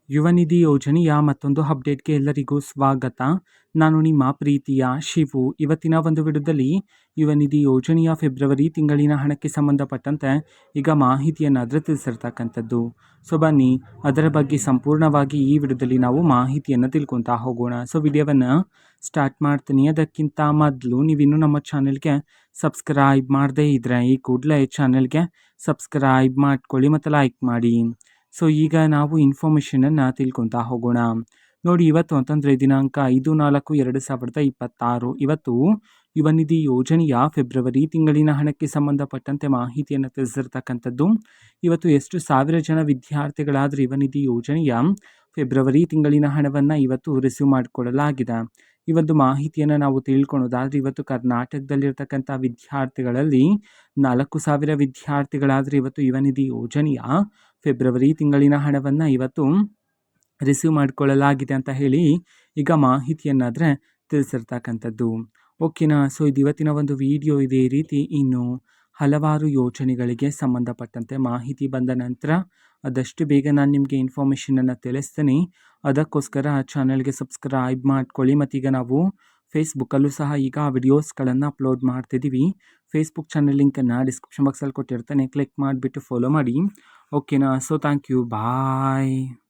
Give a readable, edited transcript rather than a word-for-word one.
ಯುವ ನಿಧಿ ಯೋಜನೆಯ ಮತ್ತೊಂದು ಅಪ್ಡೇಟ್‌ಗೆ ಎಲ್ಲರಿಗೂ ಸ್ವಾಗತ. ನಾನು ನಿಮ್ಮ ಪ್ರೀತಿಯ ಶಿವು. ಇವತ್ತಿನ ಒಂದು ವಿಡಿಯೋದಲ್ಲಿ ಯುವ ನಿಧಿ ಯೋಜನೆಯ ಫೆಬ್ರವರಿ ತಿಂಗಳಿನ ಹಣಕ್ಕೆ ಸಂಬಂಧಪಟ್ಟಂತೆ ಈಗ ಮಾಹಿತಿಯನ್ನಾದರೆ ತಿಳಿಸಿರ್ತಕ್ಕಂಥದ್ದು. ಸೊ ಬನ್ನಿ ಅದರ ಬಗ್ಗೆ ಸಂಪೂರ್ಣವಾಗಿ ಈ ವಿಡಿಯೋದಲ್ಲಿ ನಾವು ಮಾಹಿತಿಯನ್ನು ತಿಳ್ಕೊತಾ ಹೋಗೋಣ. ಸೊ ವಿಡಿಯೋವನ್ನು ಸ್ಟಾರ್ಟ್ ಮಾಡ್ತೀನಿ. ಅದಕ್ಕಿಂತ ಮೊದಲು ನೀವಿನ್ನೂ ನಮ್ಮ ಚಾನೆಲ್ಗೆ ಸಬ್ಸ್ಕ್ರೈಬ್ ಮಾಡದೇ ಇದ್ದರೆ ಈ ಕೂಡಲೇ ಚಾನೆಲ್ಗೆ ಸಬ್ಸ್ಕ್ರೈಬ್ ಮಾಡ್ಕೊಳ್ಳಿ ಮತ್ತು ಲೈಕ್ ಮಾಡಿ. ಸೊ ಈಗ ನಾವು ಇನ್ಫಾರ್ಮೇಷನನ್ನು ತಿಳ್ಕೊತಾ ಹೋಗೋಣ. ನೋಡಿ, ಇವತ್ತು ಅಂತಂದರೆ ದಿನಾಂಕ 5/4/2026 ಇವತ್ತು ಯುವ ನಿಧಿ ಯೋಜನೆಯ ಫೆಬ್ರವರಿ ತಿಂಗಳಿನ ಹಣಕ್ಕೆ ಸಂಬಂಧಪಟ್ಟಂತೆ ಮಾಹಿತಿಯನ್ನು ತಿಳಿಸಿರ್ತಕ್ಕಂಥದ್ದು. ಇವತ್ತು ಎಷ್ಟು ಸಾವಿರ ಜನ ವಿದ್ಯಾರ್ಥಿಗಳಾದರೆ ಯುವ ನಿಧಿ ಯೋಜನೆಯ ಫೆಬ್ರವರಿ ತಿಂಗಳಿನ ಹಣವನ್ನು ಇವತ್ತು ರಿಸೀವ್ ಮಾಡಿಕೊಳ್ಳಲಾಗಿದೆ. ಈ ಒಂದು ಮಾಹಿತಿಯನ್ನು ನಾವು ತಿಳ್ಕೊಳೋದಾದರೆ ಇವತ್ತು ಕರ್ನಾಟಕದಲ್ಲಿರ್ತಕ್ಕಂಥ ವಿದ್ಯಾರ್ಥಿಗಳಲ್ಲಿ 4,000 ವಿದ್ಯಾರ್ಥಿಗಳಾದರೆ ಇವತ್ತು ಯುವ ನಿಧಿ ಯೋಜನೆಯ ಫೆಬ್ರವರಿ ತಿಂಗಳಿನ ಹಣವನ್ನು ಇವತ್ತು ರಿಸೀವ್ ಮಾಡಿಕೊಳ್ಳಲಾಗಿದೆ ಅಂತ ಹೇಳಿ ಈಗ ಮಾಹಿತಿಯನ್ನಾದರೆ ತಿಳಿಸಿರ್ತಕ್ಕಂಥದ್ದು. ಓಕೆನಾ. ಸೊ ಇದು ಇವತ್ತಿನ ಒಂದು ವಿಡಿಯೋ. ಇದೇ ರೀತಿ ಇನ್ನು ಹಲವಾರು ಯೋಜನೆಗಳಿಗೆ ಸಂಬಂಧಪಟ್ಟಂತೆ ಮಾಹಿತಿ ಬಂದ ನಂತರ ಆದಷ್ಟು ಬೇಗ ನಾನು ನಿಮಗೆ ಇನ್ಫಾರ್ಮೇಷನನ್ನು ತಿಳಿಸ್ತೀನಿ. ಅದಕ್ಕೋಸ್ಕರ ಚಾನಲ್ಗೆ ಸಬ್ಸ್ಕ್ರೈಬ್ ಮಾಡ್ಕೊಳ್ಳಿ. ಮತ್ತೀಗ ನಾವು ಫೇಸ್ಬುಕ್ಕಲ್ಲೂ ಸಹ ಈಗ ವಿಡಿಯೋಸ್ಗಳನ್ನು ಅಪ್ಲೋಡ್ ಮಾಡ್ತಿದ್ದೀವಿ. ಫೇಸ್ಬುಕ್ ಚಾನಲ್ ಲಿಂಕನ್ನು ಡಿಸ್ಕ್ರಿಪ್ಷನ್ ಬಾಕ್ಸಲ್ಲಿ ಕೊಟ್ಟಿರ್ತಾನೆ, ಕ್ಲಿಕ್ ಮಾಡಿಬಿಟ್ಟು ಫಾಲೋ ಮಾಡಿ. ಓಕೆನಾ. So thank you, bye.